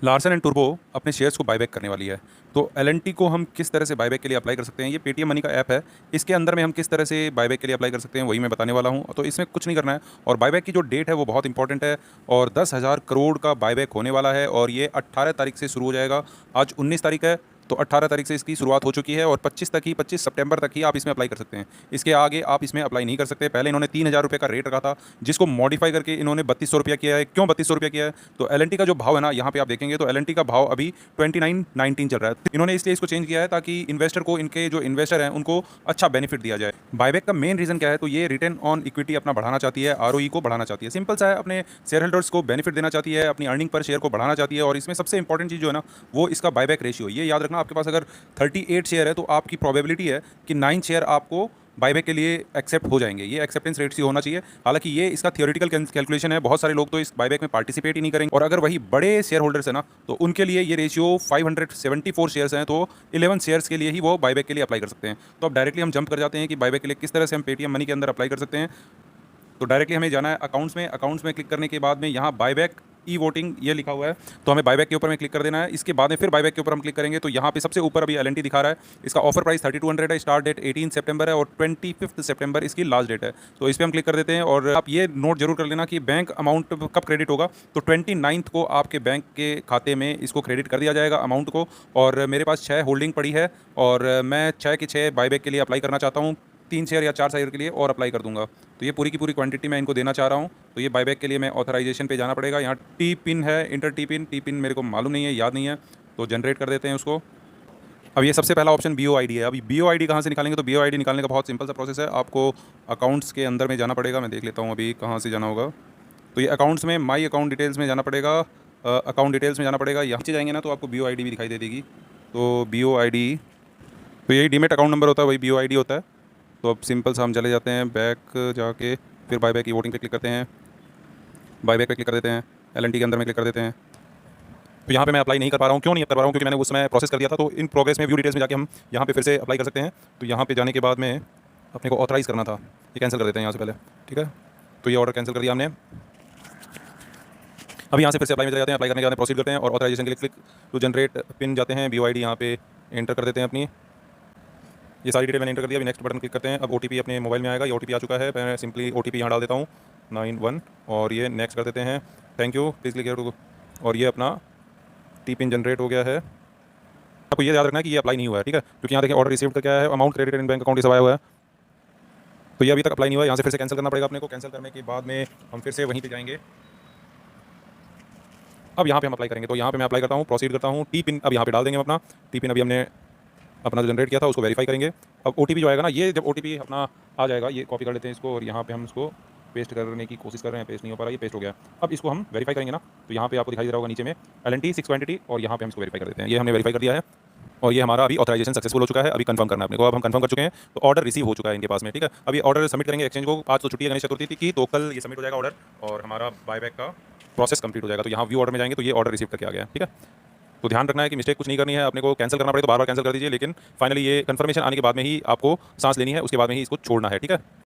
Larsen and टुर्बो अपने shares को buyback करने वाली है। तो एल को हम किस तरह से बायबैक के लिए अप्लाई कर सकते हैं, ये पेटीएम मनी का ऐप है, इसके अंदर में हम किस तरह से बायबैक के लिए अप्लाई कर सकते हैं वही मैं बताने वाला हूँ। तो इसमें कुछ नहीं करना है और बायबैक की जो डेट है वो बहुत इंपॉर्टेंट है और 10,000 करोड़ का बायबैक होने वाला है और ये 18 तारीख से शुरू हो जाएगा। आज 19 तारीख है, तो 18 तारीख से इसकी शुरुआत हो चुकी है और 25 सितंबर तक ही आप इसमें अप्लाई कर सकते हैं। इसके आगे आप इसमें अप्लाई नहीं कर सकते। पहले इन्होंने 3,000 रुपये का रेट रखा था, जिसको मॉडिफाई करके इन्होंने 3200 रुपया किया है। क्यों 3200 रुपया किया है? तो एल का जो भाव है ना, यहाँ पे आप देखेंगे तो एल का भाव अभी 29.19 चल रहा है। इन्होंने इसलिए इसको चेंज किया है ताकि इन्वेस्टर को, इनके जो इन्वेस्टर हैं उनको अच्छा बेनिफिट दिया जाए। बायबैक का मेन रीजन क्या है? तो ये रिटर्न ऑन इक्विटी अपना बढ़ाना चाहती है, आरओई को बढ़ाना चाहती है। सिंपल सा है, अपने शेयर होल्डर्स को बेनिफिट देना चाहती है, अपनी अर्निंग पर शेयर को बढ़ाना चाहती है। और इसमें सबसे इंपॉर्टेंट चीज़ जो है ना, वो इसका बायबैक रेशियो। ये याद रखना, आपके पास अगर 38 शेयर है तो आपकी प्रोबेबिलिटी है कि 9 शेयर आपको बायबैक के लिए एक्सेप्ट हो जाएंगे। ये एक्सेप्टेंस रेट से होना चाहिए। हालांकि ये इसका थियोरेटिकल कैलकुलेशन है, बहुत सारे लोग तो इस बायबैक में पार्टिसिपेट ही नहीं करेंगे। और अगर वही बड़े शेयर होल्डर्स है ना, तो उनके लिए ये रेशियो 574 शेयर्स हैं, तो 11 शेयर्स के लिए ही वो बायबैक के लिए अप्लाई कर सकते हैं। तो अब डायरेक्टली हम जंप कर जाते हैं कि बायबैक के लिए किस तरह से हम पेटीएम मनी के अंदर अप्लाई कर सकते हैं। तो डायरेक्टली हमें जाना है अकाउंट्स में क्लिक करने के बाद में यहाँ बायबैक ई वोटिंग ये लिखा हुआ है, तो हमें बायबैक के ऊपर में क्लिक कर देना है। इसके बाद में फिर बायबैक के ऊपर हम क्लिक करेंगे तो यहाँ पे सबसे ऊपर अभी एल दिखा रहा है। इसका ऑफर प्राइस 3200 है, स्टार्ट डेट 18 सितंबर है और 25 सितंबर इसकी लास्ट डेट है। तो इस पर हम क्लिक कर देते हैं और आप ये नोट जरूर कर लेना कि बैंक अमाउंट कब क्रेडिट होगा। तो 29 को आपके बैंक के खाते में इसको क्रेडिट कर दिया जाएगा अमाउंट को। और मेरे पास 6 होल्डिंग पड़ी है और मैं 6 के 6 बायबैक के लिए अप्लाई करना चाहता हूँ। 3 शेयर या 4 शेयर के लिए और अप्लाई कर दूंगा। तो ये पूरी की पूरी क्वांटिटी मैं इनको देना चाह रहा हूँ। तो ये बायबैक के लिए मैं ऑथराइजेशन पे जाना पड़ेगा। यहाँ टी पिन है, इंटर टी पिन मेरे को मालूम नहीं है, याद नहीं है, तो जनरेट कर देते हैं उसको। अब ये सबसे पहला ऑप्शन BOID है। अभी BOID कहाँ से निकालेंगे? तो BOID निकालने का बहुत सिंपल सा प्रोसेस है। आपको अकाउंट्स के अंदर में जाना पड़ेगा। मैं देख लेता हूँ अभी कहाँ से जाना होगा। तो ये अकाउंट्स में माई अकाउंट डिटेल्स में जाना पड़ेगा। अकाउंट डिटेल्स में जाना पड़ेगा। यहाँ से जाएंगे ना तो आपको BOID भी दिखाई दे देगी। तो BOID, तो यही डीमेट अकाउंट नंबर होता है, वही BOID होता है। तो अब सिंपल सा हम चले जाते हैं बैक जाके, फिर बायबैक की वोटिंग पे क्लिक करते हैं, बायबैक पे क्लिक कर देते हैं, एल के अंदर में क्लिक कर देते हैं। तो यहाँ पे मैं अप्लाई नहीं कर पा रहा हूँ। क्यों नहीं कर पा रहा हूँ? क्योंकि मैंने उस समय प्रोसेस कर दिया था। तो इन प्रोग्रेस में व्यू डिटेल्स में जाके हम यहाँ पे फिर से अप्लाई कर सकते हैं। तो यहाँ पे जाने के बाद में अपने को ऑथराइज़ करना था, ये कैंसिल कर देते हैं यहाँ से पहले, ठीक है। तो ये ऑर्डर कैंसिल कर दिया हमने। अभी यहाँ से फिर से अप्लाई में चले जाते हैं, अप्लाई करने के बाद प्रोसीड करते हैं और ऑथराइजेशन के लिए क्लिक टू जनरेट पिन जाते हैं। BOID यहाँ पे एंटर कर देते हैं अपनी, ये सारी डिटेल मैंने एंटर कर दिया। अभी नेक्स्ट बटन क्लिक करते हैं। अब OTP अपने मोबाइल में आएगा। ये OTP आ चुका है, मैं सिंपली OTP यहाँ डाल देता हूँ 91 और ये नेक्स्ट कर देते हैं। Thank you, please click here to. और ये अपना टी पिन जनरेट हो गया है। आपको ये याद रखना है कि ये अप्लाई नहीं हुआ है, ठीक है, क्योंकि यहाँ देखिए ऑर्डर रिसीव्ड का क्या है, amount credited in bank account सब आया हुआ है। तो ये अभी तक अप्लाई नहीं हुआ है। यहाँ से फिर से कैंसिल करना पड़ेगा अपने को। कैंसिल करने के बाद में हम फिर से वहीं पर जाएंगे। अब यहाँ पे हम अप्लाई करेंगे। तो यहाँ पे मैं अप्लाई करता हूँ, प्रोसीड करता हूँ। टी पिन अब यहाँ पे डाल देंगे अपना। टी पिन अभी हमने अपना जो जनरेट किया था उसको वेरीफाई करेंगे। अब OTP जो आएगा ना, ये जब OTP अपना आ जाएगा, ये कॉपी कर लेते हैं इसको और यहाँ पे हम इसको पेस्ट करने की कोशिश कर रहे हैं, पेस्ट नहीं हो पा रहा, ये पेस्ट हो गया। अब इसको हम वेरीफाई करेंगे ना, तो यहाँ पे आपको दिखाई दे रहा होगा नीचे में LNT 6 क्वांटिटी और यहाँ पे हम इसको वेरीफाई कर देते हैं। ये हमने वेरीफाई कर दिया है और ये हमारा अभी ऑथराइजेशन सक्सेसफुल हो चुका है। अभी कंफर्म करना है अपने को। अब हम कंफर्म कर चुके हैं तो ऑर्डर रिसीव हो चुका है इनके पास में, ठीक है। अभी ऑर्डर सबमिट करेंगे एक्सचेंज को। आज तो छुट्टी है गणेश चतुर्थी की, तो कल ये सबमिट हो जाएगा ऑर्डर और हमारा बायबैक का प्रोसेस कंप्लीट हो जाएगा। तो यहाँ व्यू ऑर्डर में जाएंगे तो ये ऑर्डर रिसीव करके आ गया, ठीक है। तो ध्यान रखना है कि मिस्टेक कुछ नहीं करनी है। अपने को कैंसिल करना पड़े तो बार बार कैंसिल कर दीजिए, लेकिन फाइनली ये कंफर्मेशन आने के बाद में ही आपको सांस लेनी है, उसके बाद में ही इसको छोड़ना है, ठीक है।